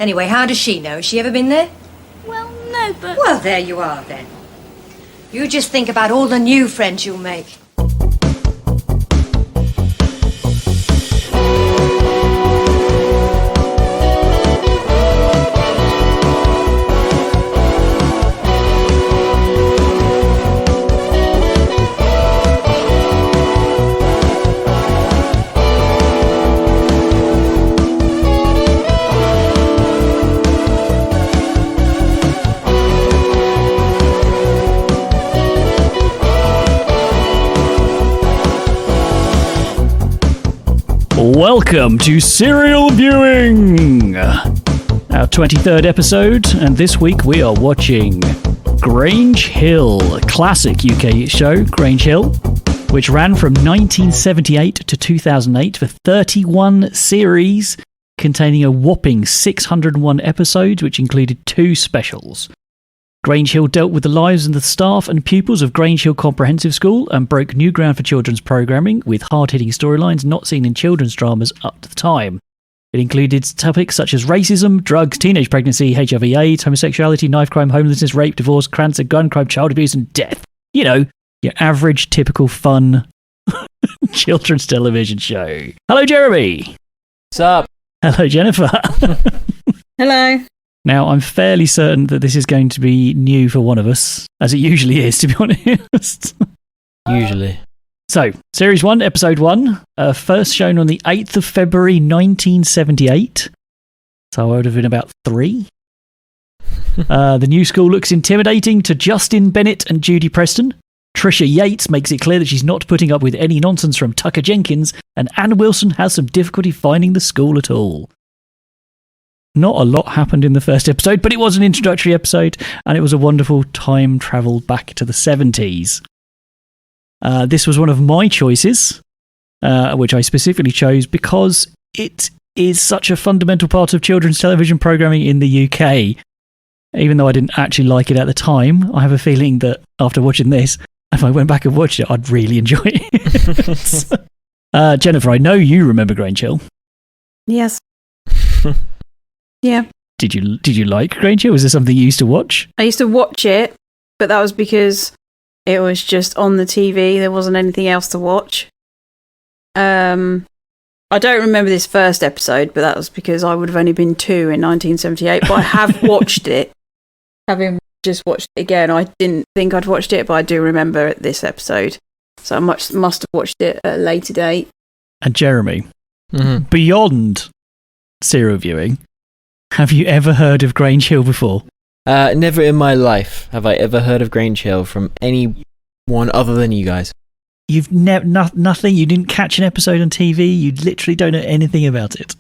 Anyway, how does she know? Has she ever been there? Well, no, but... Well, there you are, then. You just think about all the new friends you'll make. Welcome to Serial Viewing, our 23rd episode, and this week we are watching Grange Hill, a classic UK show, Grange Hill, which ran from 1978 to 2008 for 31 series, containing a whopping 601 episodes, which included 2 specials. Grange Hill dealt with the lives of the staff and pupils of Grange Hill Comprehensive School and broke new ground for children's programming with hard-hitting storylines not seen in children's dramas up to the time. It included topics such as racism, drugs, teenage pregnancy, HIV/AIDS, homosexuality, knife crime, homelessness, rape, divorce, cancer, gun crime, child abuse and death. You know, your average, typical, fun children's television show. Hello, Jeremy. What's up? Hello, Jennifer. Hello. Now, I'm fairly certain that this is going to be new for one of us, as it usually is, to be honest. Usually. So, Series 1, Episode 1, first shown on the 8th of February 1978. So I would have been about 3. The new school looks intimidating to Justin Bennett and Judy Preston. Trisha Yates makes it clear that she's not putting up with any nonsense from Tucker Jenkins, and Ann Wilson has some difficulty finding the school at all. Not a lot happened in the first episode, but it was an introductory episode, and it was a wonderful time travel back to the 70s. This was one of my choices, which I specifically chose because it is such a fundamental part of children's television programming in the UK. Even though I didn't actually like it at the time, I have a feeling that after watching this, if I went back and watched it, I'd really enjoy it. Jennifer, I know you remember Grange Hill. Yes. Yeah. Did you like Grange Hill? Was this something you used to watch? I used to watch it, but that was because it was just on the TV. There wasn't anything else to watch. I don't remember this first episode, but that was because I would have only been 2 in 1978. But I have watched it. Having just watched it again, I didn't think I'd watched it, but I do remember this episode. So I must have watched it at a later date. And Jeremy, beyond serial viewing, have you ever heard of Grange Hill before? Never in my life have I ever heard of Grange Hill from anyone other than you guys. You've nothing? You didn't catch an episode on TV? You literally don't know anything about it?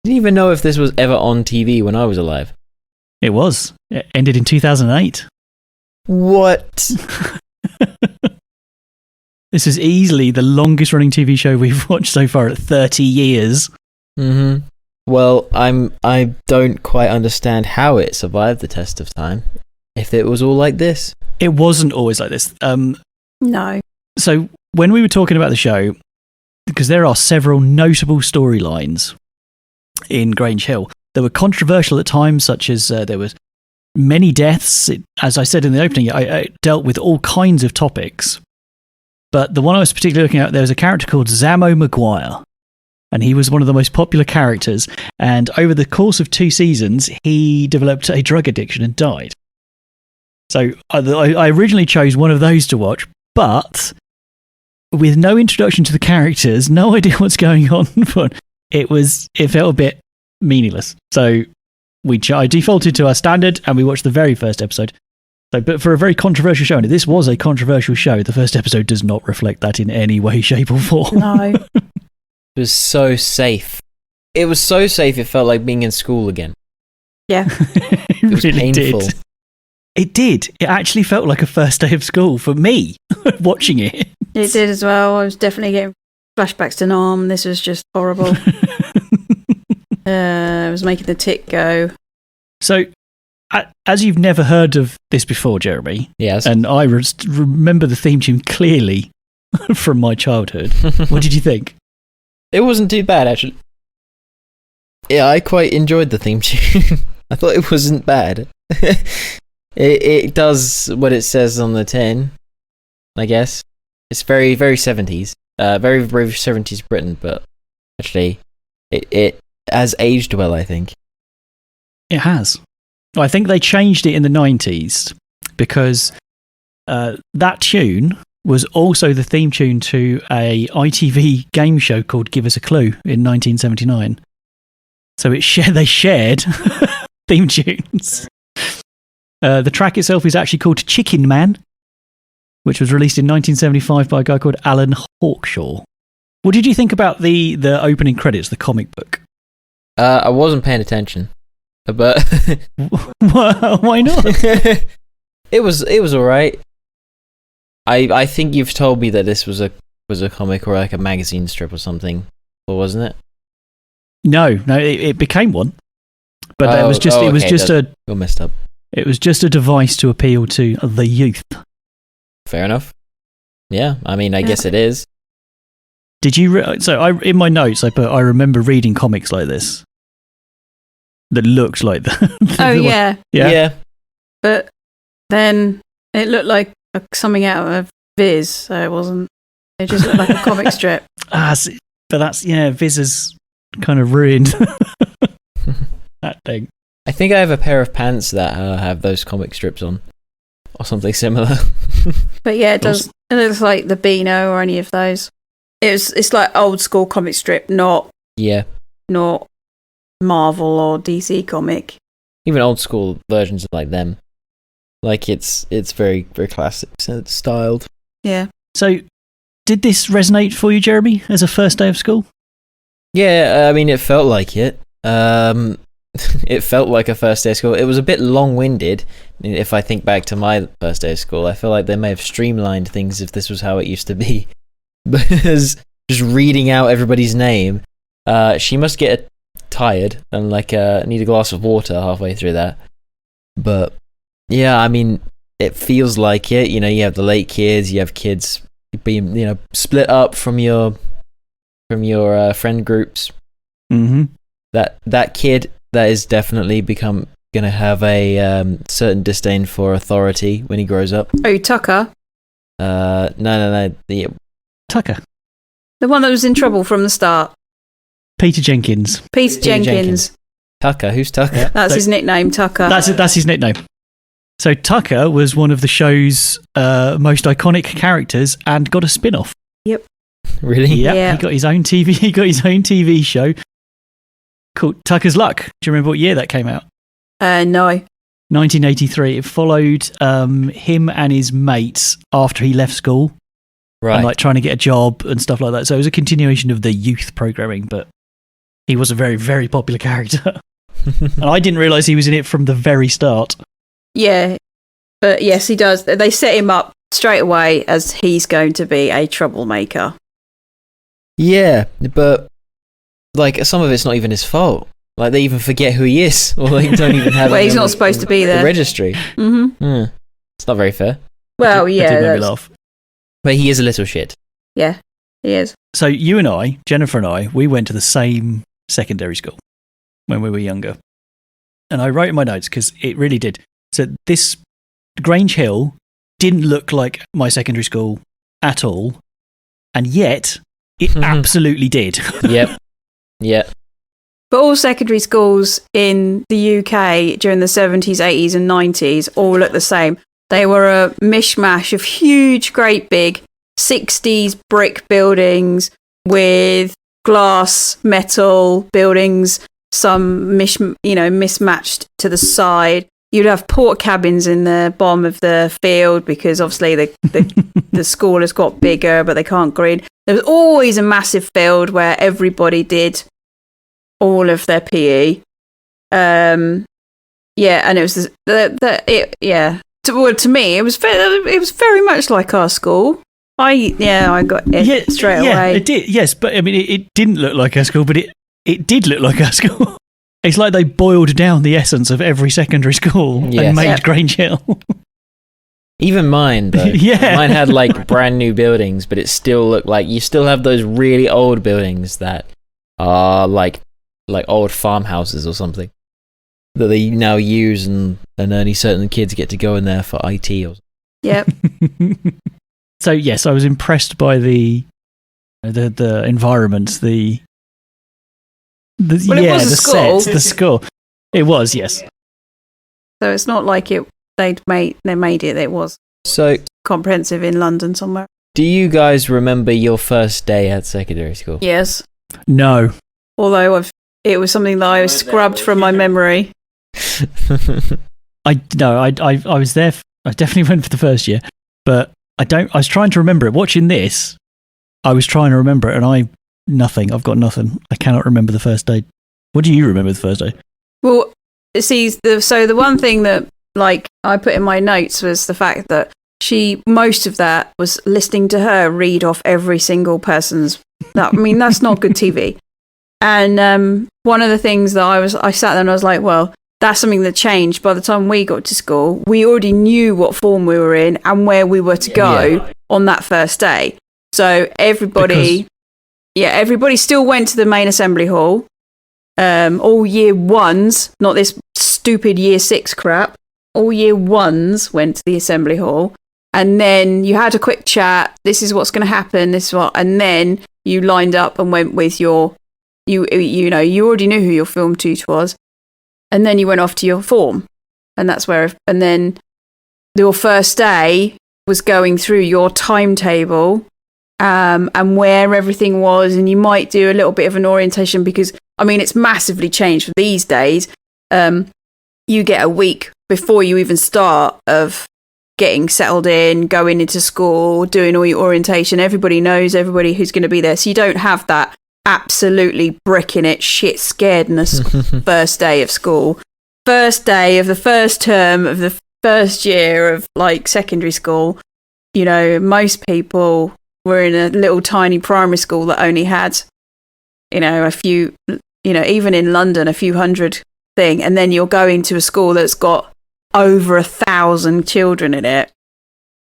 Didn't even know if this was ever on TV when I was alive. It was. It ended in 2008. What? This is easily the longest running TV show we've watched so far at 30 years. Mm-hmm. Well, I don't quite understand how it survived the test of time. If it was all like this. It wasn't always like this. No. So when we were talking about the show, because there are several notable storylines in Grange Hill, they were controversial at times, such as there was many deaths. As I said in the opening, I dealt with all kinds of topics. But the one I was particularly looking at, there was a character called Zammo Maguire. And he was one of the most popular characters. And over the course of 2 seasons, he developed a drug addiction and died. So I originally chose one of those to watch, but with no introduction to the characters, no idea what's going on, it felt a bit meaningless. So I defaulted to our standard, and we watched the very first episode. So, but for a very controversial show, and this was a controversial show, the first episode does not reflect that in any way, shape, or form. No. It was so safe. It was so safe it felt like being in school again. Yeah. It was really painful. did. It did. It actually felt like a first day of school for me, watching it. It did as well. I was definitely getting flashbacks to Nam. This was just horrible. It was making the tick go. So, as you've never heard of this before, Jeremy, Yes. and I remember the theme tune clearly from my childhood, what did you think? It wasn't too bad, actually. Yeah, I quite enjoyed the theme tune. I thought it wasn't bad. It does what it says on the tin, I guess. It's very, very 70s. Very, very 70s Britain, but actually, it has aged well, I think. It has. I think they changed it in the 90s because that tune was also the theme tune to a ITV game show called Give Us a Clue in 1979. So they shared theme tunes. The track itself is actually called Chicken Man, which was released in 1975 by a guy called Alan Hawkshaw. What did you think about the opening credits, the comic book? I wasn't paying attention, but Why not? it was all right. I think you've told me that this was a comic or like a magazine strip or something, or wasn't it? No, it became one, but it was just you're messed up. It was just a device to appeal to the youth. Fair enough. Yeah, I mean, I guess it is. Did you? In my notes, I put I remember reading comics like this that looked like that. Oh yeah. Yeah. But then it looked like something out of Viz, so it wasn't. It just looked like a comic strip. But that's Viz has kind of ruined that thing. I think I have a pair of pants that have those comic strips on, or something similar. But yeah, it does. It looks like the Beano or any of those. It's like old school comic strip, not Marvel or DC comic. Even old school versions like them. Like it's very, very classic styled. Yeah. So, did this resonate for you, Jeremy, as a first day of school? Yeah, I mean, it felt like it. It felt like a first day of school. It was a bit long-winded. If I think back to my first day of school, I feel like they may have streamlined things if this was how it used to be. Because just reading out everybody's name, she must get tired and need a glass of water halfway through that. But yeah, I mean, it feels like it. You have the late kids, you have kids being split up from your friend groups. Mm-hmm. That kid that is definitely gonna have a certain disdain for authority when he grows up. Oh, Tucker. No. Tucker. The one that was in trouble from the start. Peter Jenkins. Peter Jenkins. Tucker. Who's Tucker? That's his nickname, Tucker. That's his nickname. So Tucker was one of the show's most iconic characters and got a spin-off. Yep. Really? Yep. Yeah. He got his own TV show called Tucker's Luck. Do you remember what year that came out? No. 1983. It followed him and his mates after he left school. Right. And trying to get a job and stuff like that. So it was a continuation of the youth programming, but he was a very, very popular character. And I didn't realise he was in it from the very start. Yeah. But yes, he does. They set him up straight away as he's going to be a troublemaker. Yeah, but some of it's not even his fault. They even forget who he is, or they don't even have. Well, he's not supposed to be there. The registry. Mm-hmm. It's not very fair. Well, It did make me laugh. But he is a little shit. Yeah, he is. So you and I, Jennifer and I, we went to the same secondary school when we were younger. And I wrote in my notes because it really did. So this Grange Hill didn't look like my secondary school at all. And yet, it absolutely did. Yep. Yeah. But all secondary schools in the UK during the 70s, 80s and 90s all look the same. They were a mishmash of huge, great big 60s brick buildings with glass, metal buildings, some mismatched to the side. You'd have port cabins in the bottom of the field because obviously the school has got bigger, but they can't green. There was always a massive field where everybody did all of their PE. And it was to me it was very much like our school. I got it straight away. It did. Yes, but I mean it didn't look like our school, but it did look like our school. It's like they boiled down the essence of every secondary school and made Grange Hill. Even mine, though. Yeah. Mine had brand new buildings, but it still looked like you still have those really old buildings that are like old farmhouses or something that they now use, and only certain kids get to go in there for IT or something. Yep. So yes, I was impressed by the environment, the Well, it was a the school. sets, the school. It was, yes. So it's not like they made it. It was So, comprehensive in London somewhere. do you guys remember your first day at secondary school? Yes. No. Although it was something that I scrubbed from my memory. I was there. I definitely went for the first year, but I was trying to remember it. Watching this, I was trying to remember it, and I've got nothing. I cannot remember the first day. What do you remember the first day? Well, see, the one thing that like I put in my notes was the fact that most of that was listening to her read off every single person's. That's not good TV. And one of the things that I sat there and I was like, well, that's something that changed. By the time we got to school, we already knew what form we were in and where we were to go on that first day. So everybody still went to the main assembly hall. All year ones, not this stupid year 6 crap. All year ones went to the assembly hall, and then you had a quick chat. This is what's going to happen. This is what, and then you lined up and went with you already knew who your film tutor was. And then you went off to your form, and that's where. And then your first day was going through your timetable, and where everything was, and you might do a little bit of an orientation because it's massively changed for these days. You get a week before you even start of getting settled in, going into school, doing all your orientation. Everybody knows everybody who's going to be there, so you don't have that absolutely bricking it, shit scaredness first day of school. First day of the first term of the first year of like secondary school, most people were in a little tiny primary school that only had, a few, even in London, a few hundred thing. And then you're going to a school that's got over 1,000 children in it.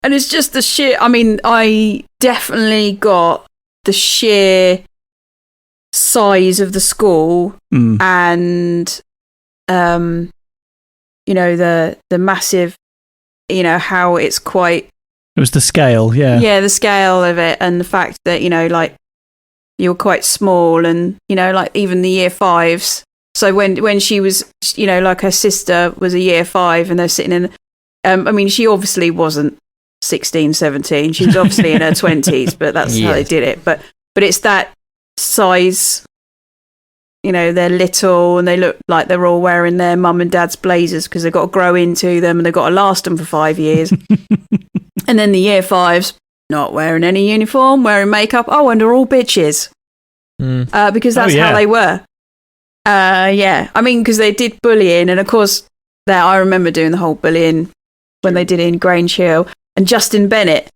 And it's just the sheer, I definitely got the sheer size of the school and the massive, how it's quite, it was the scale, the scale of it, and the fact that you were quite small, and like even the year 5s. So when she was like her sister was a year 5 and they're sitting in she obviously wasn't 16, 17, she was obviously in her 20s, but that's how they did it. But it's that size, they're little and they look like they're all wearing their mum and dad's blazers because they've got to grow into them and they've got to last them for 5 years. And then the year 5s not wearing any uniform, wearing makeup, and they're all bitches because that's how they were. Because they did bullying, and of course I remember doing the whole bullying when they did it in Grange Hill. And Justin Bennett,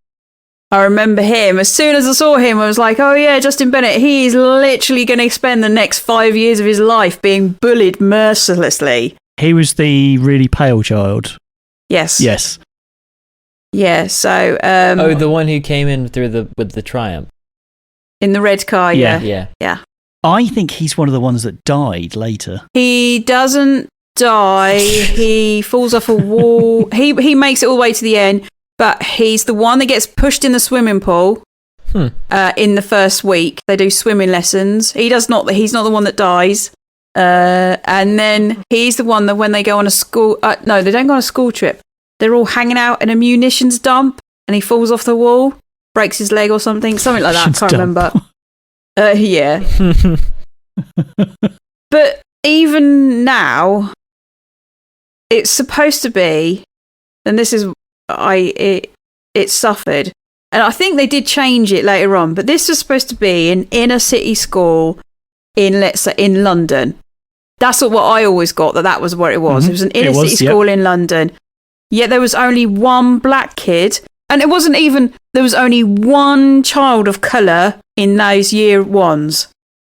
I remember him. As soon as I saw him, I was like, oh yeah, Justin Bennett, he's literally going to spend the next 5 years of his life being bullied mercilessly. He was the really pale child. Yes. Yes. Yeah, so... the one who came in with the Triumph. In the red car, yeah. I think he's one of the ones that died later. He doesn't die. He falls off a wall. He makes it all the way to the end. But he's the one that gets pushed in the swimming pool in the first week. They do swimming lessons. He's not the one that dies. And then he's the one that when they go on a school... no, they don't go on a school trip. They're all hanging out in a munitions dump and he falls off the wall, breaks his leg or something like that. I can't remember. Yeah. But even now, it's supposed to be... And this is... It suffered, and I think they did change it later on, but this was supposed to be an inner city school in, let's say, in London. That's what I always got, that was where it was. Mm-hmm. It was an inner city school in London, yet there was only one black kid, and it wasn't even, there was only one child of colour in those year 1s.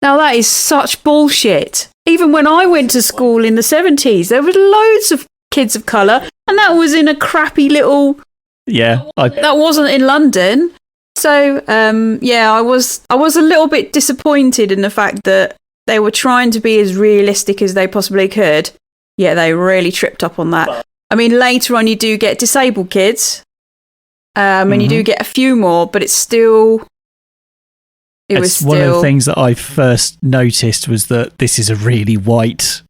Now that is such bullshit. Even when I went to school in the 70s, there were loads of kids of colour, and that was in a crappy little... that wasn't in London. So, I was a little bit disappointed in the fact that they were trying to be as realistic as they possibly could. Yeah, they really tripped up on that. I mean, later on you do get disabled kids, and you do get a few more, but it's still... It's one of the things that I first noticed was that this is a really white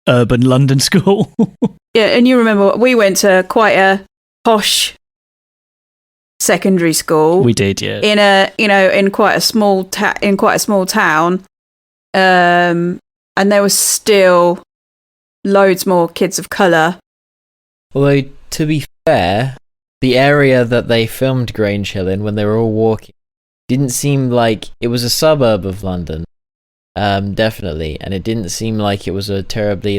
urban London school. Yeah, and you remember we went to quite a posh secondary school. We did, yeah. In quite a small town, and there was still loads more kids of colour. Although, to be fair, the area that they filmed Grange Hill in when they were all walking didn't seem like it was a suburb of London, definitely, and it didn't seem like it was a terribly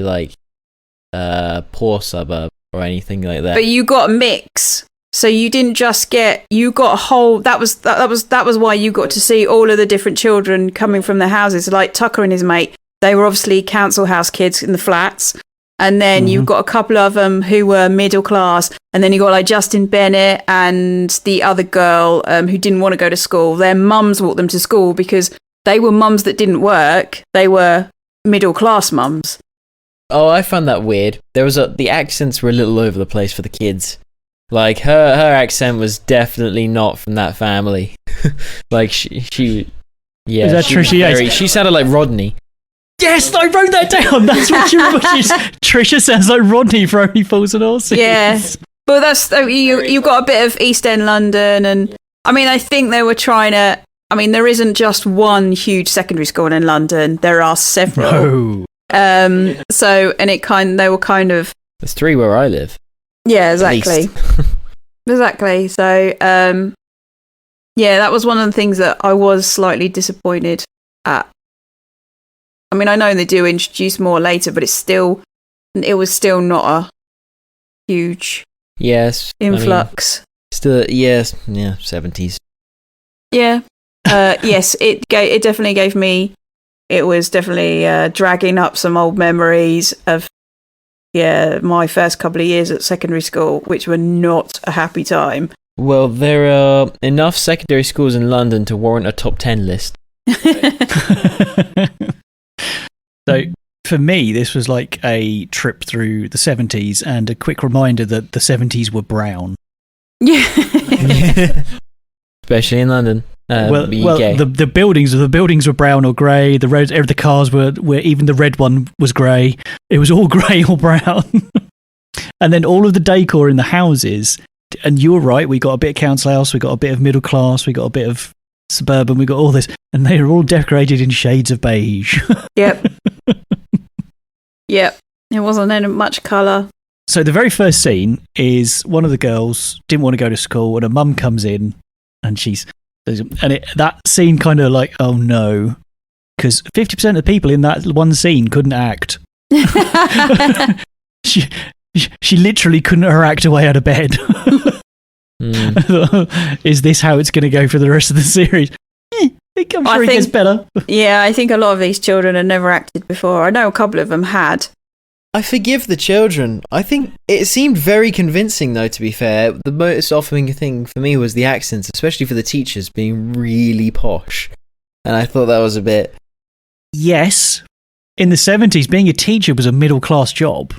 poor suburb or anything like that. But you got a mix, so you didn't just you got a whole. That was why you got to see all of the different children coming from their houses. Like Tucker and his mate, they were obviously council house kids in the flats. And then you've got a couple of them who were middle class. And then you got like Justin Bennett and the other girl who didn't want to go to school. Their mums walked them to school because they were mums that didn't work. They were middle class mums. Oh, I found that weird. The accents were a little over the place for the kids. Like her accent was definitely not from that family. Like she yeah. Is that Trisha Yates? She sounded like Rodney. Yes, I wrote that down. That's what you remember. Trisha sounds like Rodney for Only Fools and Horses. Yeah, but that's you got a bit of East End London, and I mean, I think they were trying to. I mean, there isn't just one huge secondary school in London. There are several. No. So, and they were kind of. There's 3 where I live. Yeah, exactly. Exactly. So, yeah, that was one of the things that I was slightly disappointed at. I mean, I know they do introduce more later, but it was still not a huge influx. I mean, still, yes, 70s. Yeah. Yes, it definitely gave me. It was definitely dragging up some old memories of my first couple of years at secondary school, which were not a happy time. Well, there are enough secondary schools in London to warrant a top 10 list. So for me, this was like a trip through the 70s and a quick reminder that the 70s were brown. Yeah. Especially in London. The buildings were brown or grey. The roads, the cars were even the red one was grey. It was all grey or brown. And then all of the decor in the houses. And you were right. We got a bit of council house. We got a bit of middle class. We got a bit of suburban. We got all this, and they were all decorated in shades of beige. Yep. Yep. It wasn't in much colour. So the very first scene is one of the girls didn't want to go to school, and her mum comes in, and that scene kind of like, oh no, because 50% of the people in that one scene couldn't act. She literally couldn't her act away out of bed. Is this how it's going to go for the rest of the series? I'm sure it gets better. Yeah, I think a lot of these children had never acted before. I know a couple of them had. I forgive the children. I think it seemed very convincing, though, to be fair. The most offering thing for me was the accents, especially for the teachers being really posh. And I thought that was a bit... Yes. In the 70s, being a teacher was a middle-class job.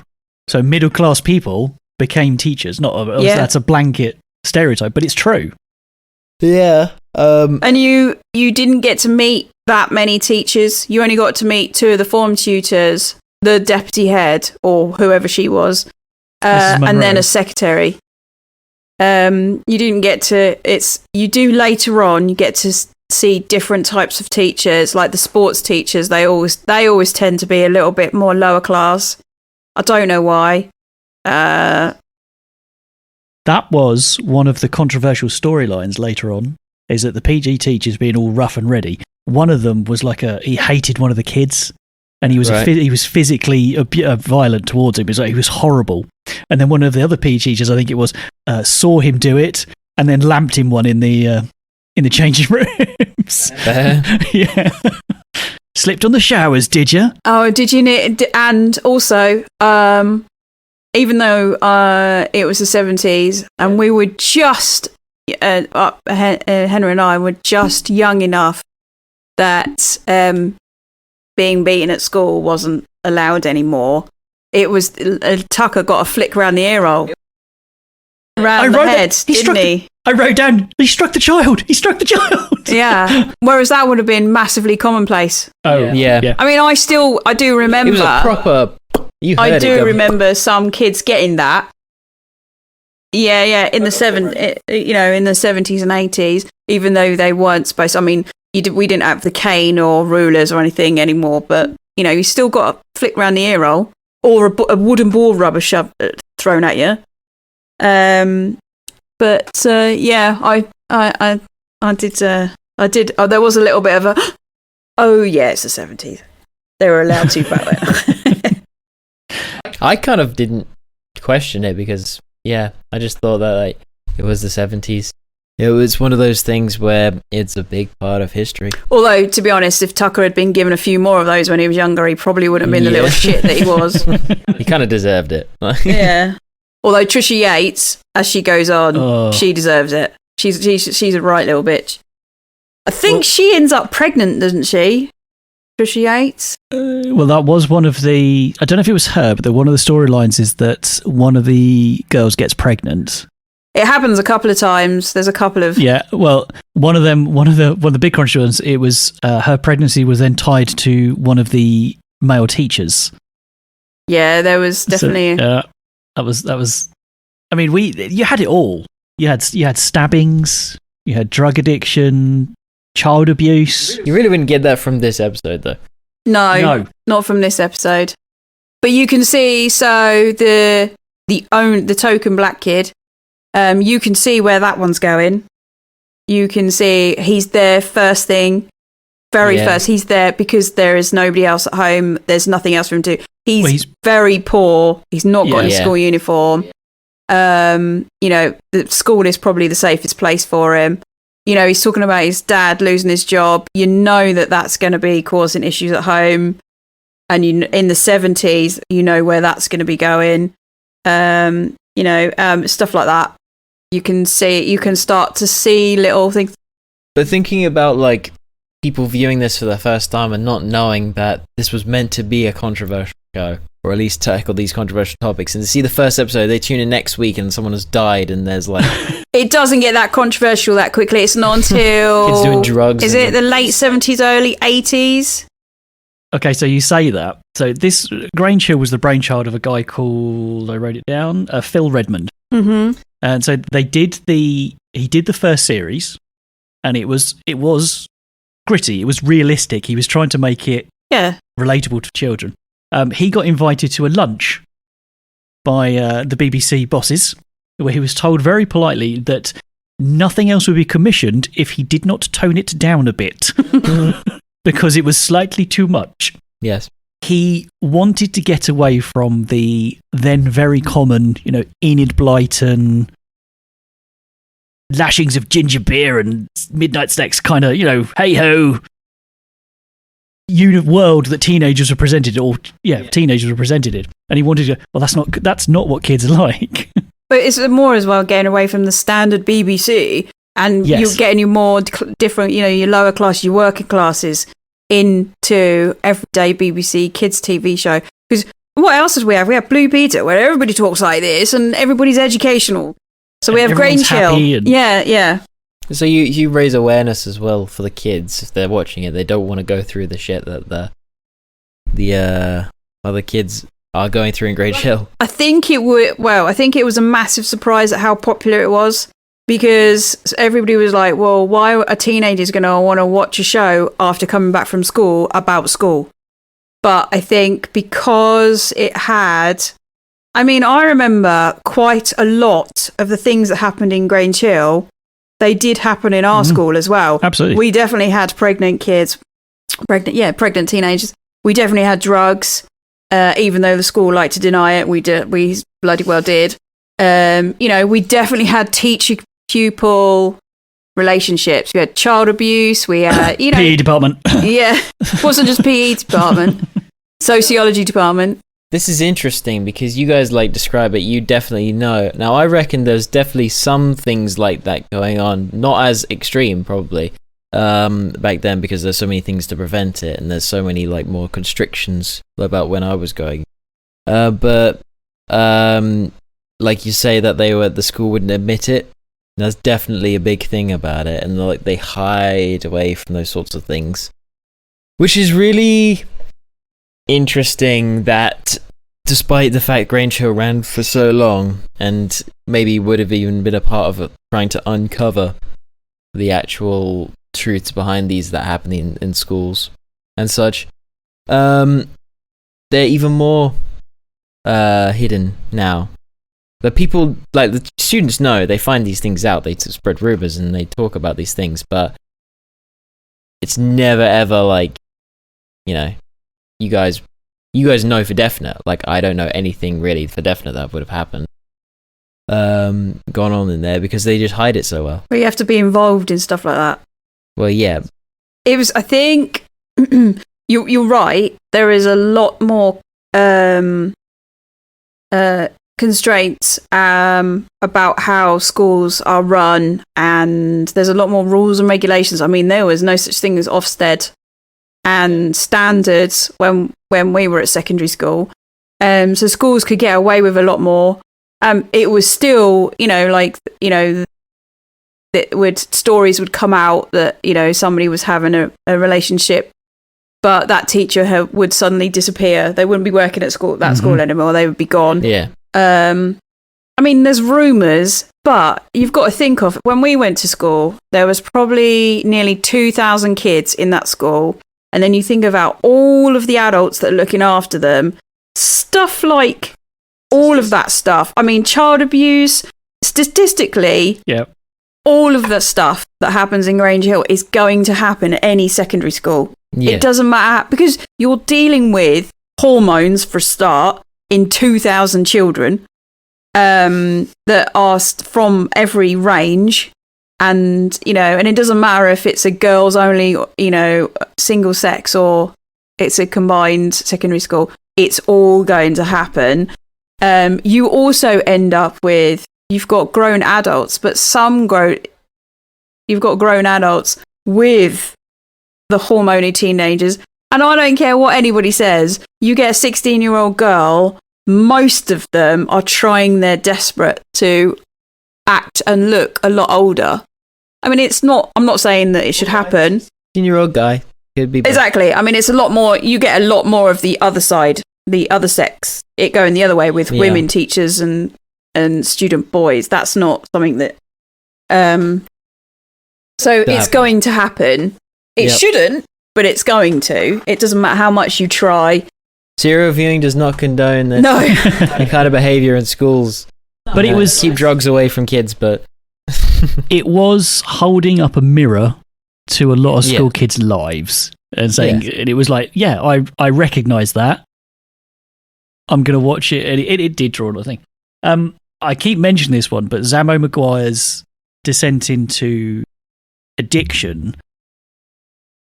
So middle-class people became teachers. That's a blanket stereotype, but it's true. Yeah. And you didn't get to meet that many teachers. You only got to meet 2 of the form tutors, the deputy head or whoever she was, and then a secretary. You didn't get to. You do later on. You get to see different types of teachers, like the sports teachers. They always tend to be a little bit more lower class. I don't know why. That was one of the controversial storylines later on, is that the PG teachers being all rough and ready. One of them was he hated one of the kids, and he was he was physically violent towards him. He was horrible. And then one of the other PG teachers, I think it was, saw him do it and then lamped him one in the changing rooms. Yeah. Slipped on the showers, did you? Oh, did you? And also, even though it was the 70s and we were just, Henry and I were just young enough that being beaten at school wasn't allowed anymore. It was Tucker got a flick around the ear roll. Around the head, didn't he? I wrote down, he struck the child. He struck the child. Yeah. Whereas that would have been massively commonplace. Oh, yeah. I mean, I do remember. It was a proper. I do remember some kids getting that. Yeah, in the in the 70s and 80s, even though they weren't supposed to, I mean, we didn't have the cane or rulers or anything anymore, but, you still got a flick round the ear roll or a wooden ball rubber thrown at you. But I did, there was a little bit of a, oh yeah, it's the 70s. They were allowed to back then. I kind of didn't question it because, I just thought that it was the 70s. It was one of those things where it's a big part of history. Although, to be honest, if Tucker had been given a few more of those when he was younger, he probably wouldn't have been the little shit that he was. He kind of deserved it. Yeah. Although Trisha Yates, as she goes on, she deserves it. She's a right little bitch. I think she ends up pregnant, doesn't she? Trisha Yates? Well, that was one of the... I don't know if it was her, but one of the storylines is that one of the girls gets pregnant. It happens a couple of times. There's a couple of... Yeah, well, one of the big crunch ones, it was her pregnancy was then tied to one of the male teachers. Yeah, there was definitely... So, that was. I mean, you had it all. You had stabbings. You had drug addiction, child abuse. You really wouldn't get that from this episode, though. No, not from this episode. But you can see, so the token black kid. You can see where that one's going. You can see he's there first thing, first. He's there because there is nobody else at home. There's nothing else for him to do. He's very poor. He's not got a school uniform. The school is probably the safest place for him. He's talking about his dad losing his job. You know that's going to be causing issues at home. And in the 70s, where that's going to be going. Stuff like that. You can start to see little things. But thinking about people viewing this for the first time and not knowing that this was meant to be a controversial show, or at least tackle these controversial topics, and to see the first episode, they tune in next week and someone has died, and there's it doesn't get that controversial that quickly. It's not until kids doing drugs. Is it the late 70s, early 80s? Okay, so you say that. So this Grange Hill was the brainchild of a guy called, I wrote it down, Phil Redmond. Mm-hmm. And so he did the first series, and it was gritty. It was realistic. He was trying to make it relatable to children. He got invited to a lunch by the BBC bosses, where he was told very politely that nothing else would be commissioned if he did not tone it down a bit, because it was slightly too much. Yes. He wanted to get away from the then very common, Enid Blyton, lashings of ginger beer and midnight snacks kind of, hey-ho world that teenagers were presented, teenagers were presented in. And he wanted to, well, that's not what kids are like. But it's more as well getting away from the standard BBC, and you're getting your more different, your lower class, your working classes into everyday BBC kids TV show. Because what else did we have? We have Blue Peter, where everybody talks like this and everybody's educational. So we have Grange Hill. Yeah. So you raise awareness as well for the kids if they're watching it. They don't want to go through the shit that the other kids are going through in Grange Hill. I think it was a massive surprise at how popular it was, because everybody was like, well, why are teenagers going to want to watch a show after coming back from school about school? But I think because it had... I mean, I remember quite a lot of the things that happened in Grange Hill, they did happen in our school as well. Absolutely. We definitely had pregnant pregnant teenagers. We definitely had drugs, even though the school liked to deny it. We bloody well did. We definitely had teacher-pupil relationships. We had child abuse. We had, PE department. Yeah, it wasn't just PE department. Sociology department. This is interesting because you guys describe it, you definitely know. Now, I reckon there's definitely some things like that going on, not as extreme, probably, back then because there's so many things to prevent it, and there's so many like more constrictions about when I was going. But like you say that the school wouldn't admit it. That's definitely a big thing about it, and like they hide away from those sorts of things, which is really interesting. That despite the fact Grange Hill ran for so long, and maybe would have even been a part of it, trying to uncover the actual truths behind these that happen in schools and such, they're even more hidden now. The people, like the students know, they find these things out, they spread rumors and they talk about these things, but it's never ever like, you guys know for definite. Like, I don't know anything really for definite that would have happened, gone on in there, because they just hide it so well. But you have to be involved in stuff like that. Well, yeah. It was, I think, you're right. There is a lot more constraints about how schools are run, and there's a lot more rules and regulations. I mean, there was no such thing as Ofsted and standards when we were at secondary school, so schools could get away with a lot more. It was still, stories would come out that somebody was having a relationship, but that teacher would suddenly disappear. They wouldn't be working at school anymore. They would be gone. Yeah. I mean, there's rumours, but you've got to think of, when we went to school, there was probably nearly 2,000 kids in that school. And then you think about all of the adults that are looking after them, stuff like all of that stuff. I mean, child abuse, statistically, all of the stuff that happens in Grange Hill is going to happen at any secondary school. Yeah. It doesn't matter, because you're dealing with hormones for a start in 2,000 children that are from every range, and and it doesn't matter if it's a girls only, single sex, or it's a combined secondary school. It's all going to happen. You also end up with, you've got grown adults, but you've got grown adults with the hormony teenagers. And I don't care what anybody says, you get a 16-year-old girl, most of them are trying their desperate to act and look a lot older. I mean, I'm not saying that it should happen. 16-year-old guy could be. Exactly. I mean, it's a lot more, you get a lot more of the other side, the other sex, it going the other way with women teachers and student boys. That's not something that, it's going to happen. It shouldn't, but it's going to. It doesn't matter how much you try. Serial viewing does not condone that kind of behaviour in schools. But it was keep drugs away from kids, but it was holding up a mirror to a lot of school kids' lives and saying, and it was like, I recognise that. I'm going to watch it. And it did draw a lot of things. I keep mentioning this one, but Zamo Maguire's descent into addiction.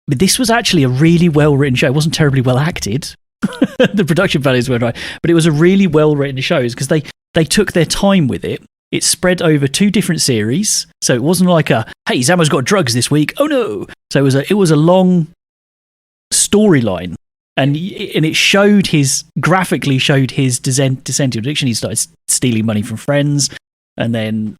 But this was actually a really well-written show. It wasn't terribly well acted. The production values weren't right, but it was a really well-written show because they took their time with it. It spread over 2 different series, so it wasn't like a, hey, Zamo's got drugs this week, oh no. So it was a long storyline, and it graphically showed his descent into addiction. He started stealing money from friends, and then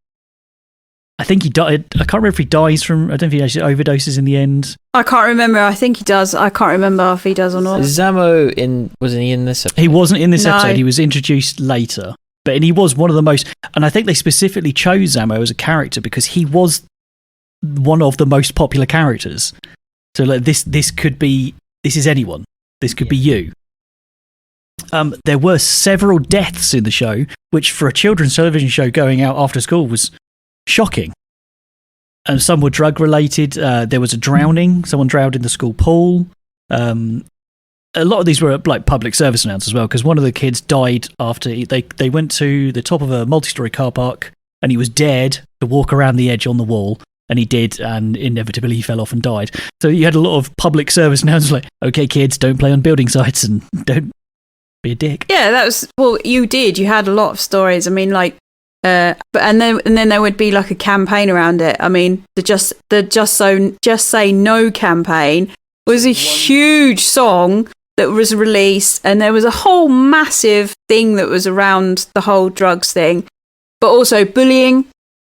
I think he died. I can't remember if he dies from, I don't think he actually overdoses in the end. I can't remember. I think he does. I can't remember if he does or not. Wasn't he in this episode? He wasn't in this episode. He was introduced later. But he was one of the most, and I think they specifically chose Zamo as a character because he was one of the most popular characters. So like this is anyone. This could be you. There were several deaths in the show, which for a children's television show going out after school was shocking. And some were drug related. There was a drowning. Someone drowned in the school pool. A lot of these were like public service announcements as well, because one of the kids died after they went to the top of a multi-story car park and he was dared to walk around the edge on the wall, and he did, and inevitably he fell off and died. So you had a lot of public service announcements like, okay kids, don't play on building sites and don't be a dick. Yeah, that was, well, you had a lot of stories. I mean, like and then there would be like a campaign around it. I mean, the Just Say No campaign was a huge song that was released, and there was a whole massive thing that was around the whole drugs thing, but also bullying.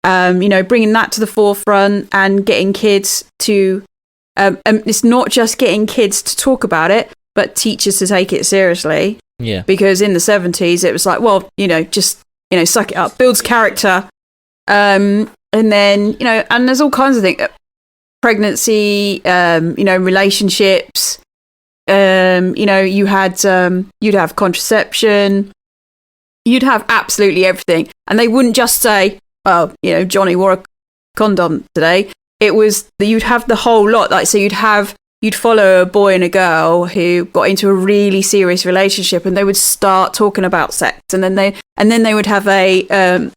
Bringing that to the forefront and getting kids to. It's not just getting kids to talk about it, but teachers to take it seriously. Yeah. Because in the 70s, it was like, well, suck it up, builds character. And then, and there's all kinds of things. Pregnancy, relationships. You'd have contraception. You'd have absolutely everything. And they wouldn't just say, well, Johnny wore a condom today. It was that you'd have the whole lot. Like, so you'd follow a boy and a girl who got into a really serious relationship, and they would start talking about sex, and then they would have a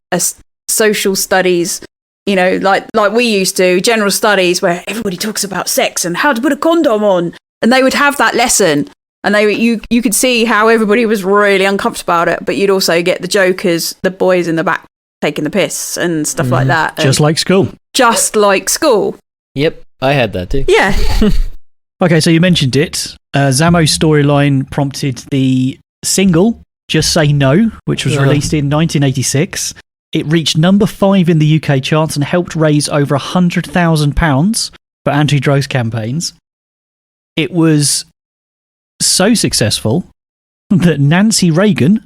social studies, like we used to, general studies, where everybody talks about sex and how to put a condom on, and they would have that lesson, and you could see how everybody was really uncomfortable about it, but you'd also get the jokers, the boys in the back taking the piss and stuff like that. Just like school. Just like school. Yep, I had that too. Yeah. Okay, so you mentioned it. Zamo's storyline prompted the single Just Say No, which was released in 1986. It reached number 5 in the UK charts and helped raise over £100,000 for anti-drugs campaigns. It was so successful that Nancy Reagan,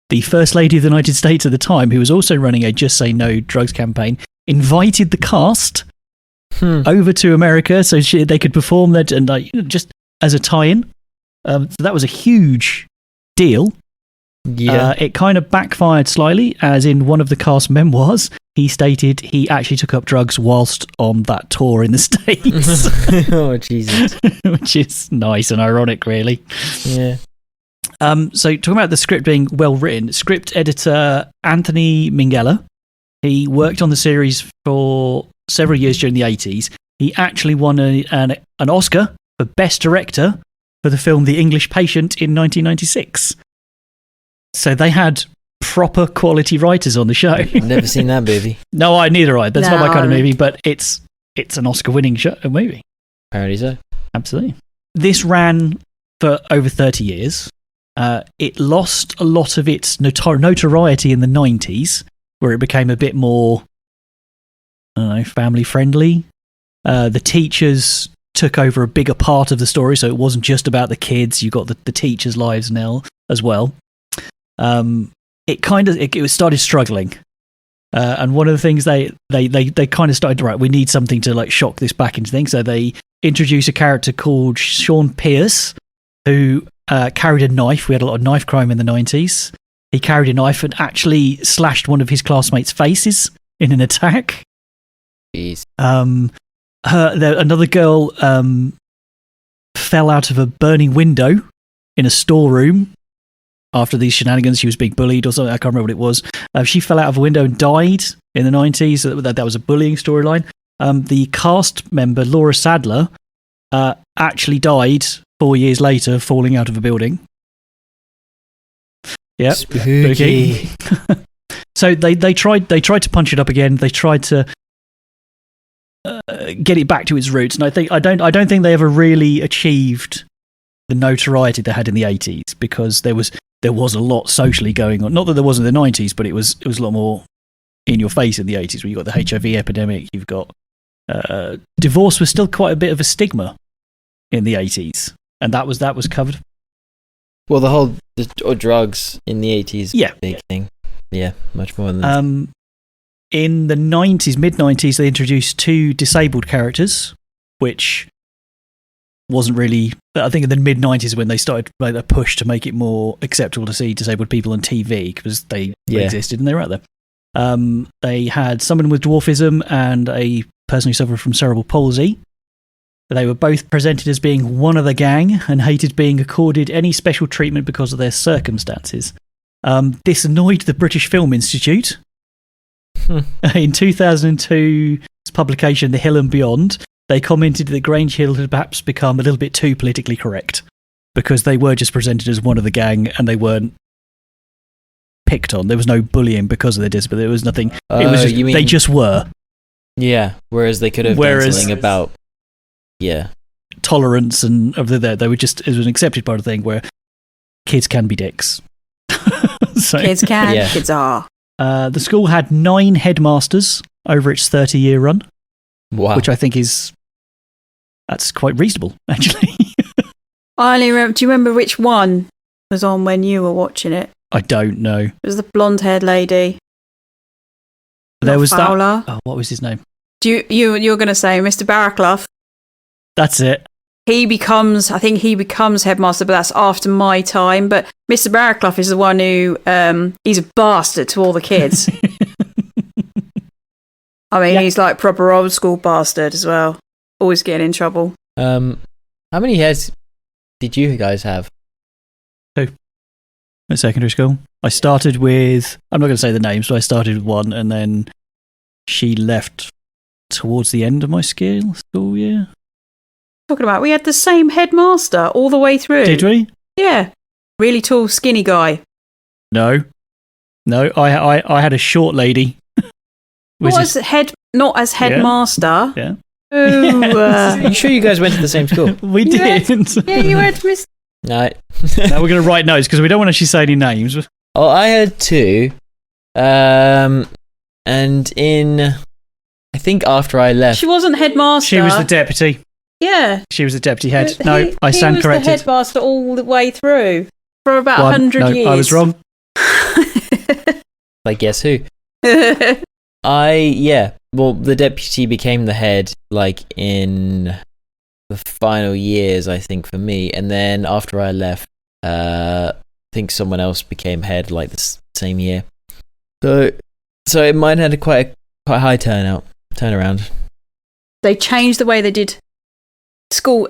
the First Lady of the United States at the time, who was also running a Just Say No drugs campaign, invited the cast over to America so they could perform that, and just as a tie-in. So that was a huge deal. Yeah. It kind of backfired slightly, as in one of the cast memoirs, he stated he actually took up drugs whilst on that tour in the States. Oh, Jesus. Which is nice and ironic, really. Yeah. So talking about the script being well written, script editor Anthony Minghella, he worked on the series for several years during the 80s. He actually won an Oscar for Best Director for the film The English Patient in 1996. So they had proper quality writers on the show. I've never seen that movie. No, neither I. That's not my kind of movie, but it's an Oscar-winning movie. Apparently so. Absolutely. This ran for over 30 years. It lost a lot of its notoriety in the 90s, where it became a bit more, family friendly. The teachers took over a bigger part of the story, so it wasn't just about the kids. You got the teachers' lives now as well. It started struggling, and one of the things they kind of started, right, we need something to like shock this back into things. So they introduced a character called Sean Pierce, who carried a knife. We had a lot of knife crime in the 90s. He carried a knife and actually slashed one of his classmates' faces in an attack. Jeez. Another girl fell out of a burning window in a storeroom after these shenanigans. She was being bullied or something. I can't remember what it was. She fell out of a window and died in the 90s. That was a bullying storyline. The cast member, Laura Sadler, actually died 4 years later, falling out of a building. Yeah, spooky. So they tried to punch it up again. They tried to get it back to its roots, and I don't think they ever really achieved the notoriety they had in the 80s, because there was a lot socially going on. Not that there wasn't in the 90s, but it was a lot more in your face in the 80s, where you got the HIV epidemic. You've got divorce was still quite a bit of a stigma in the 80s, and that was covered. Well, the drugs in the 80s, big thing. Yeah, much more than that. In the 90s, mid-90s, they introduced 2 disabled characters, which wasn't really... I think in the mid-90s when they started a push to make it more acceptable to see disabled people on TV, because they existed and they were out there. They had someone with dwarfism and a person who suffered from cerebral palsy. They were both presented as being one of the gang and hated being accorded any special treatment because of their circumstances. This annoyed the British Film Institute. In 2002's publication, The Hill and Beyond, they commented that Grange Hill had perhaps become a little bit too politically correct, because they were just presented as one of the gang and they weren't picked on. There was no bullying because of their disability. There was nothing. It was just, you mean, they just were. Yeah, whereas they could have done something about... Yeah. Tolerance and over there. They were just... It was an accepted part of the thing where kids can be dicks. So, Kids can, Yeah. kids are. the school had 9 headmasters over its 30-year run, Wow. which I think is... That's quite reasonable, actually. I only remember. Do you remember which one was on when you were watching it? I don't know. It was the blonde-haired lady. There Not was Fowler. that... Oh, what was his name? You're going to say Mr. Barraclough. That's it. I think he becomes headmaster, but that's after my time. But Mr. Barraclough is the one who, he's a bastard to all the kids. I mean, Yeah. he's like proper old school bastard as well. Always getting in trouble. How many heads did you guys have? At secondary school. I started with... I'm not going to say the names, but I started with one, and then she left towards the end of my school year. Talking about, we had the same headmaster all the way through. Did we? Yeah. Really tall, skinny guy. No. I had a short lady. Not as headmaster. Yeah. Ooh, Are you sure you guys went to the same school? We Yeah. did. yeah, you had Miss. No. Now we're going to write notes because we don't want to actually say any names. Oh, I had 2. And I think after I left... She wasn't headmaster. She was the deputy. Yeah. She was the deputy head. But No, I stand He corrected. was the headmaster all the way through for about One. 100 No, years. I was wrong. Like, guess who? Well, the deputy became the head, like, in the final years, I think, for me. And then after I left, I think someone else became head, like, the same year. So it might have had quite high turnaround. They changed the way they did school.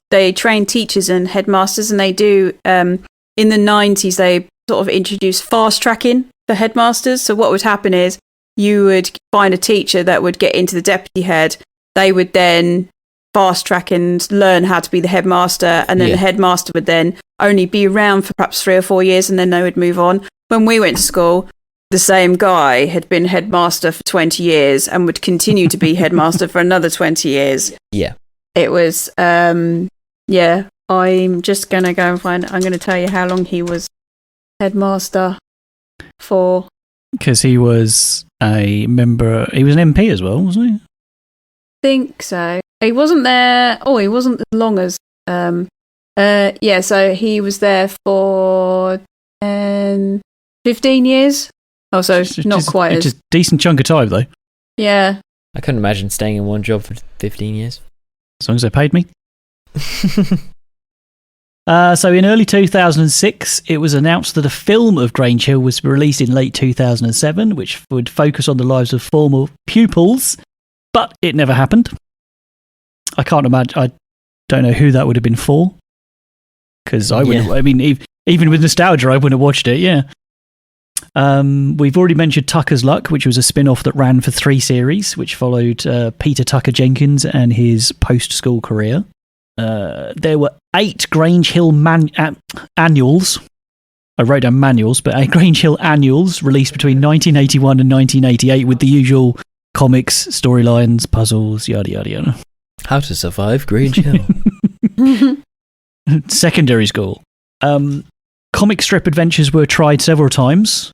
They train teachers and headmasters, and they do, in the 90s, they sort of introduced fast tracking for headmasters. So what would happen is you would find a teacher that would get into the deputy head. They would then fast track and learn how to be the headmaster, and then Yeah. the headmaster would then only be around for perhaps 3 or 4 years, and then they would move on. When we went to school, the same guy had been headmaster for 20 years and would continue to be headmaster for another 20 years. Yeah. It was, yeah, I'm just going to go and I'm going to tell you how long he was headmaster for. Because he was a member... He was an MP as well, wasn't he? Think so. He wasn't there. Oh, he wasn't as long as. Yeah. So he was there for 15 years. Oh, so not quite as. Just decent chunk of time, though. Yeah. I couldn't imagine staying in one job for 15 years. As long as they paid me. So in early 2006, it was announced that a film of Grange Hill was released in late 2007, which would focus on the lives of former pupils, but it never happened. I can't imagine. I don't know who that would have been for, because I wouldn't. Yeah. I mean, even with nostalgia, I wouldn't have watched it. Yeah. We've already mentioned Tucker's Luck, which was a spin-off that ran for 3 series, which followed Peter Tucker Jenkins and his post-school career. There were 8 Grange Hill annuals. I wrote down manuals, but 8 Grange Hill annuals released between 1981 and 1988 with the usual comics, storylines, puzzles, yada yada yada. How to survive Grange Hill. Secondary school. Comic strip adventures were tried several times.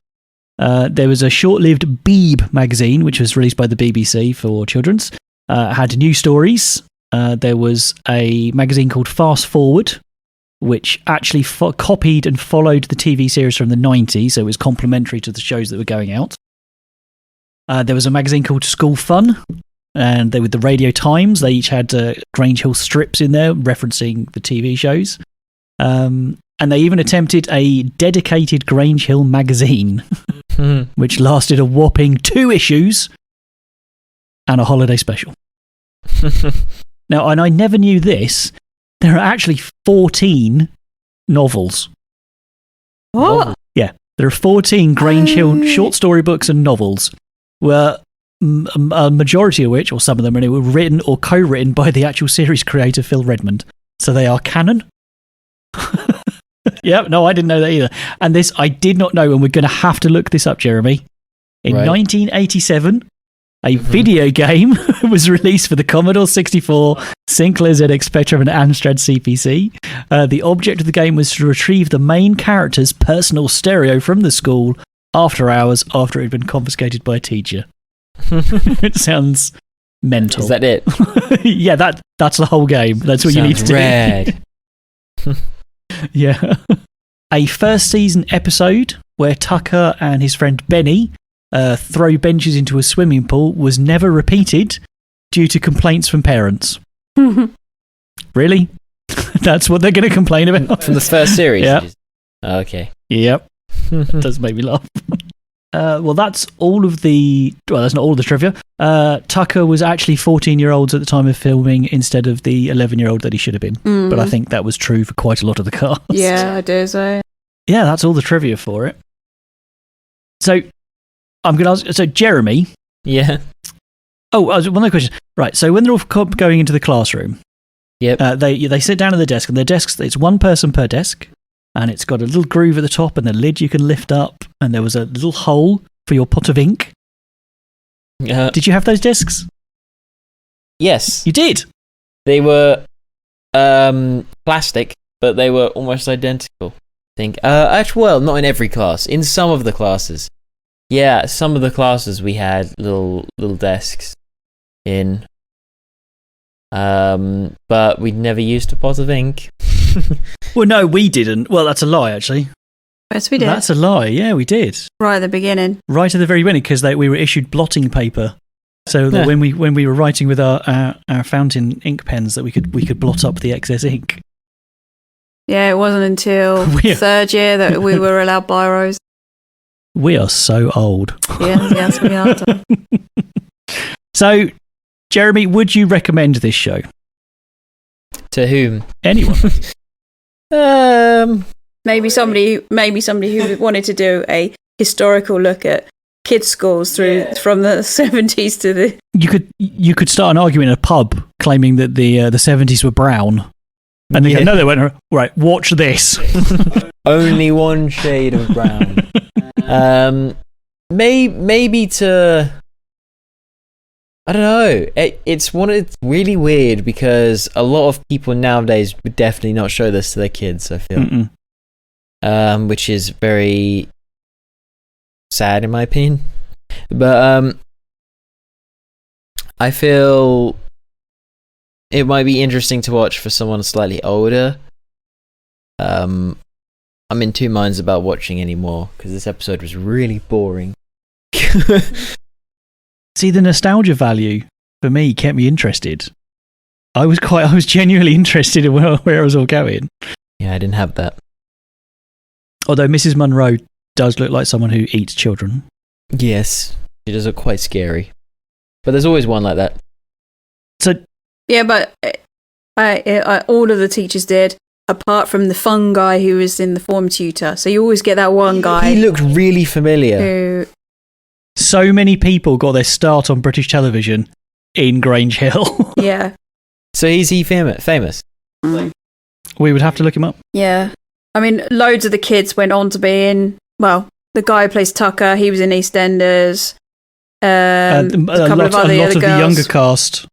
There was a short-lived Beeb magazine, which was released by the BBC for children's. Had new stories. There was a magazine called Fast Forward, which actually copied and followed the TV series from the 90s, so it was complementary to the shows that were going out. There was a magazine called School Fun, and they were the Radio Times. They each had Grange Hill strips in there referencing the TV shows. And they even attempted a dedicated Grange Hill magazine, which lasted a whopping 2 issues and a holiday special. Now, and I never knew this, there are actually 14 novels. What? Yeah, there are 14 Grange Hill short story books and novels, where a majority of which, or some of them, were written or co-written by the actual series creator, Phil Redmond. So they are canon. Yep, no, I didn't know that either. And this I did not know, and we're going to have to look this up, Jeremy. In 1987, a video game was released for the Commodore 64, Sinclair ZX Spectrum, and Amstrad CPC. The object of the game was to retrieve the main character's personal stereo from the school after hours after it had been confiscated by a teacher. It sounds mental. Is that it? Yeah, that's the whole game. That's what you need to do. Rad. Yeah. A first season episode where Tucker and his friend Benny throw benches into a swimming pool was never repeated due to complaints from parents. Really? That's what they're going to complain about? From the first series? Yeah. Okay. Yep. That does make me laugh. Well, that's all of the... Well, that's not all of the trivia. Tucker was actually 14-year-olds at the time of filming instead of the 11-year-old that he should have been. But I think that was true for quite a lot of the cast. Yeah, I do so. Yeah, that's all the trivia for it. So, I'm going to ask... So, Jeremy... Yeah. Oh, one other question. Right, so when they're all going into the classroom, Yep. they sit down at the desk, and their desks, it's one person per desk, and it's got a little groove at the top and a lid you can lift up, and there was a little hole for your pot of ink. Did you have those desks? Yes. You did? They were plastic, but they were almost identical, I think. Actually, well, not in every class. In some of the classes. Yeah, some of the classes we had little desks in. But we'd never used a pot of ink. Well, no, we didn't. Well, that's a lie, actually. Yes, we did. That's a lie. Yeah, we did. Right at the beginning. Right at the very beginning, because we were issued blotting paper, so that when we were writing with our fountain ink pens, that we could blot up the excess ink. Yeah, it wasn't until third year that we were allowed biros. We are so old. Yes, we are. So, Jeremy, would you recommend this show? To whom? Anyone? Maybe somebody who wanted to do a historical look at kids' schools from the 70s to the... You could start an argument in a pub claiming that the 70s were brown. And then no, they went, right, watch this. Only one shade of brown. Maybe to... I don't know. It's really weird because a lot of people nowadays would definitely not show this to their kids, I feel. Which is very sad in my opinion. But I feel it might be interesting to watch for someone slightly older. I'm in two minds about watching anymore because this episode was really boring. See, the nostalgia value for me kept me interested. I was genuinely interested in where it was all going. Yeah, I didn't have that. Although Mrs. Munro does look like someone who eats children. Yes, she does look quite scary. But there's always one like that. So yeah, but I all of the teachers did, apart from the fun guy who was in the form tutor. So you always get that one guy. He looked really familiar. So many people got their start on British television in Grange Hill. Yeah. So is he famous? We would have to look him up. Yeah. I mean, loads of the kids went on to be in, well, the guy who plays Tucker, he was in EastEnders. A couple of other girls. The younger cast,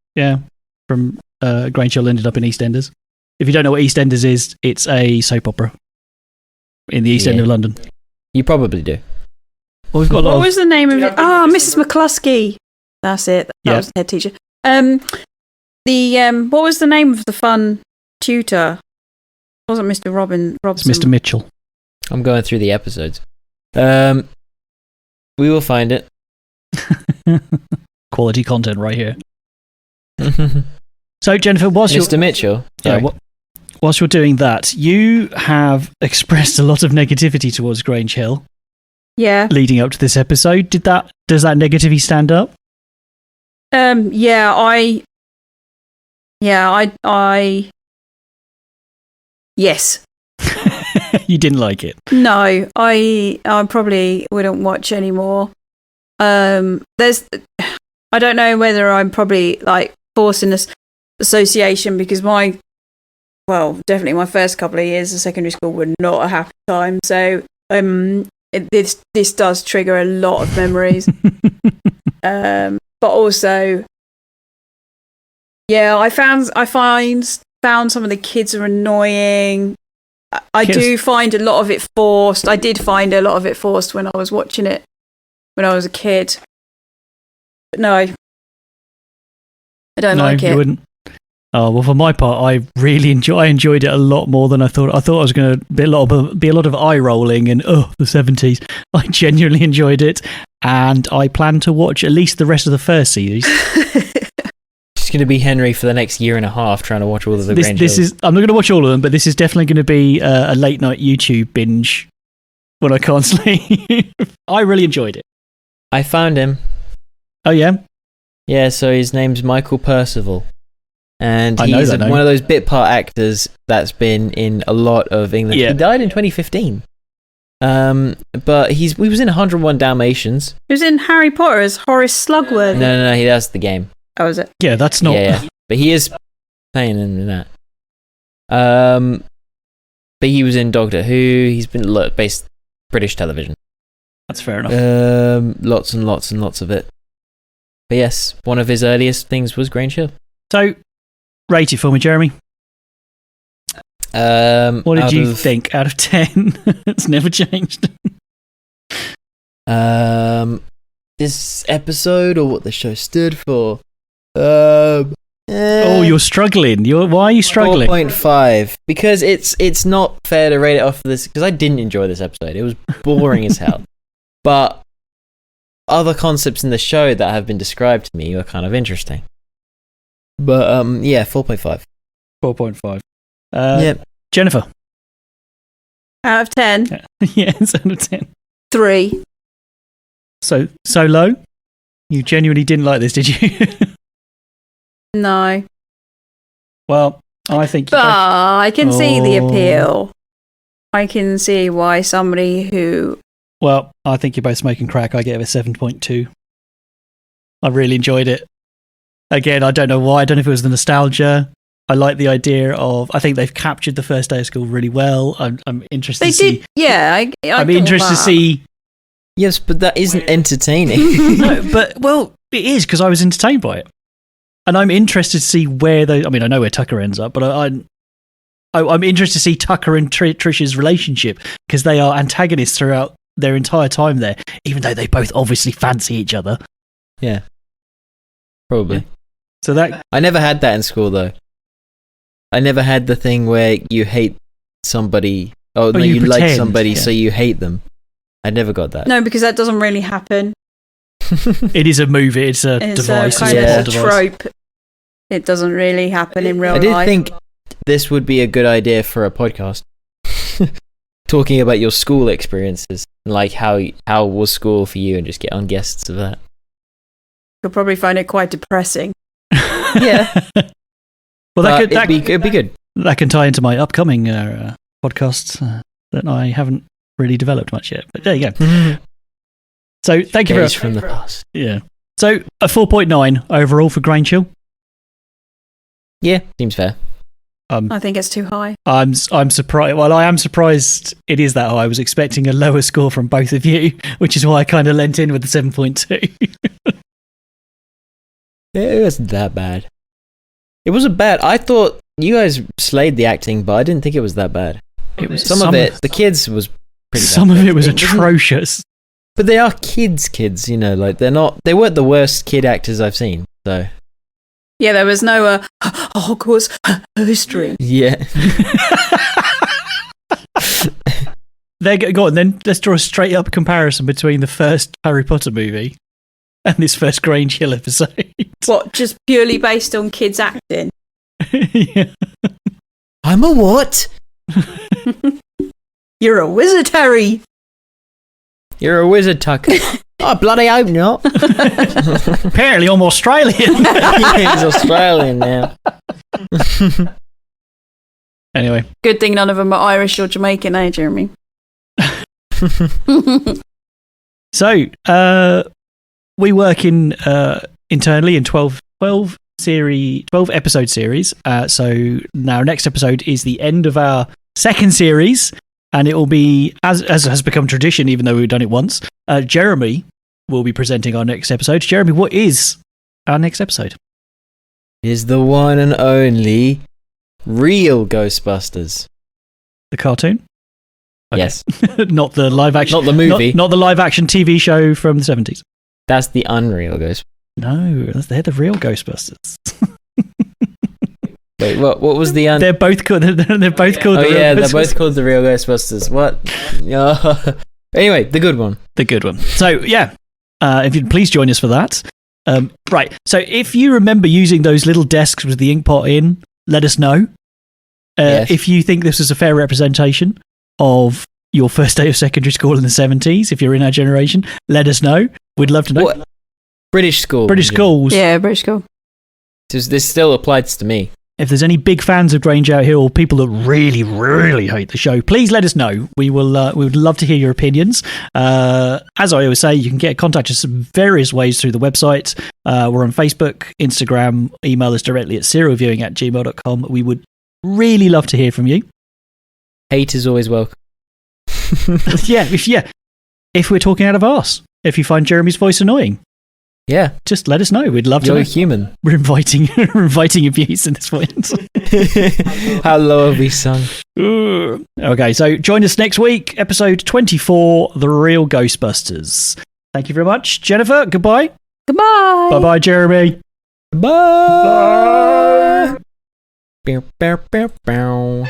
from Grange Hill ended up in EastEnders. If you don't know what EastEnders is, it's a soap opera in the East End of London. You probably do. Well, we've got what was the name of it? Mrs. McCluskey. That's it. That was the head teacher. What was the name of the fun tutor? It wasn't Mr. Robinson. It's Mr. Mitchell. I'm going through the episodes. We will find it. Quality content right here. So, Jennifer, Mr. Mitchell. Whilst you're doing that, you have expressed a lot of negativity towards Grange Hill. Yeah. Leading up to this episode, does that negativity stand up? Yes. You didn't like it? No, I probably wouldn't watch anymore. I don't know whether I'm probably like forcing this association because my well, definitely my first couple of years of secondary school were not a happy time. So this does trigger a lot of memories. But also, yeah, I found some of the kids are annoying. I do find a lot of it forced. I did find a lot of it forced when I was watching it when I was a kid. But no, I don't like it. You wouldn't. Oh, well, for my part, I enjoyed it a lot more than I thought. I thought I was going to be a lot of eye rolling and the 70s. I genuinely enjoyed it, and I plan to watch at least the rest of the first series. It's going to be Henry for the next year and a half trying to watch all of the Grange Hills. I'm not going to watch all of them, but this is definitely going to be a late night YouTube binge when I can't sleep. I really enjoyed it. I found him. Oh yeah? Yeah, so his name's Michael Percival. And I know he's that name. one of those bit part actors that's been in a lot of England. Yeah. He died in 2015. But he was in 101 Dalmatians. He was in Harry Potter as Horace Slugworth. No, that's the game. Oh, is it? Yeah, that's not... Yeah. But he is playing in that. But he was in Doctor Who. He's been based British television. That's fair enough. Lots and lots and lots of it. But yes, one of his earliest things was Grange Hill. So, rate it for me, Jeremy. What did you think out of 10? It's never changed. This episode, or what the show stood for? Oh, you're struggling. Why are you struggling? 4.5. Because it's not fair to rate it off of this, because I didn't enjoy this episode. It was boring as hell. But other concepts in the show that have been described to me are kind of interesting. But yeah, 4.5. 4.5. Yep. Jennifer. Out of 10? Yes, out of 10. 3. So low? You genuinely didn't like this, did you? No. Well, I think... But I can see the appeal. I can see why somebody who... Well, I think you're both smoking crack. I gave it a 7.2. I really enjoyed it. Again, I don't know why. I don't know if it was the nostalgia. I like the idea of... I think they've captured the first day of school really well. I'm interested to see... Yeah, I'm interested to see... Yes, but that isn't entertaining. No, but, well, it is, because I was entertained by it. And I'm interested to see where they... I mean, I know where Tucker ends up, but I'm interested to see Tucker and Trish's relationship, because they are antagonists throughout their entire time there, even though they both obviously fancy each other. Yeah. Probably. Yeah. So that... I never had that in school, though. I never had the thing where you hate somebody... Oh, no, you like somebody, so you hate them. I never got that. No, because that doesn't really happen. It is a movie. It's a device. It's kind of a trope. It doesn't really happen in real life. I did think this would be a good idea for a podcast. Talking about your school experiences. Like, how was school for you, and just get on guests of that. You'll probably find it quite depressing. Yeah. Well, it'd be good. That can tie into my upcoming podcasts that I haven't really developed much yet. But there you go. So thank you very much. From the past. Yeah. So a 4.9 overall for Grange Hill. Yeah, seems fair. I think it's too high. I'm surprised. Well, I am surprised it is that high. I was expecting a lower score from both of you, which is why I kind of lent in with the 7.2. It wasn't that bad. It wasn't bad. I thought you guys slayed the acting, but I didn't think it was that bad. It was some of it. The kids was pretty bad. Some of it was atrocious. But they are kids, you know, like they weren't the worst kid actors I've seen, so. Yeah, there was no Hogwarts history. Yeah. Go on, then let's draw a straight up comparison between the first Harry Potter movie and this first Grange Hill episode. What, just purely based on kids acting? Yeah. I'm a what? You're a wizard, Harry. You're a wizard, Tucker. I bloody hope not. Apparently I'm Australian. Yeah, he's Australian now. Anyway. Good thing none of them are Irish or Jamaican, eh, Jeremy? So, we work internally in 12 episode series. So now next episode is the end of our second series, and it will be, as has become tradition, even though we've done it once, Jeremy will be presenting our next episode. Jeremy, what is our next episode? Is the one and only real Ghostbusters. The cartoon? Okay. Yes. Not the live action. Not the movie. Not the live action TV show from the 70s. That's the unreal Ghostbusters. No, they're the real Ghostbusters. Wait, what was the They're both called. They're both called. Oh the real yeah, they're Ghostbusters. both called the real Ghostbusters. What? Anyway, the good one. The good one. So yeah, if you'd please join us for that. Right. So if you remember using those little desks with the ink pot in, let us know. Yes. If you think this is a fair representation of your first day of secondary school in the 70s, if you're in our generation, let us know. We'd love to know. What? British school. British schools. Yeah, British school. This still applies to me. If there's any big fans of Grange out here or people that really, really hate the show, please let us know. We would love to hear your opinions. As I always say, you can get in contact us in various ways through the website. We're on Facebook, Instagram, email us directly at serialviewing@gmail.com. We would really love to hear from you. Hate is always welcome. If we're talking out of arse, if you find Jeremy's voice annoying, Yeah, just let us know. We'd love to you're know. human. We're inviting abuse at this point. How low have we sung? Okay, so join us next week, episode 24, The Real Ghostbusters. Thank you very much. Jennifer, goodbye. Goodbye. Bye-bye, Jeremy. Bye. Bow, bow, bow, bow.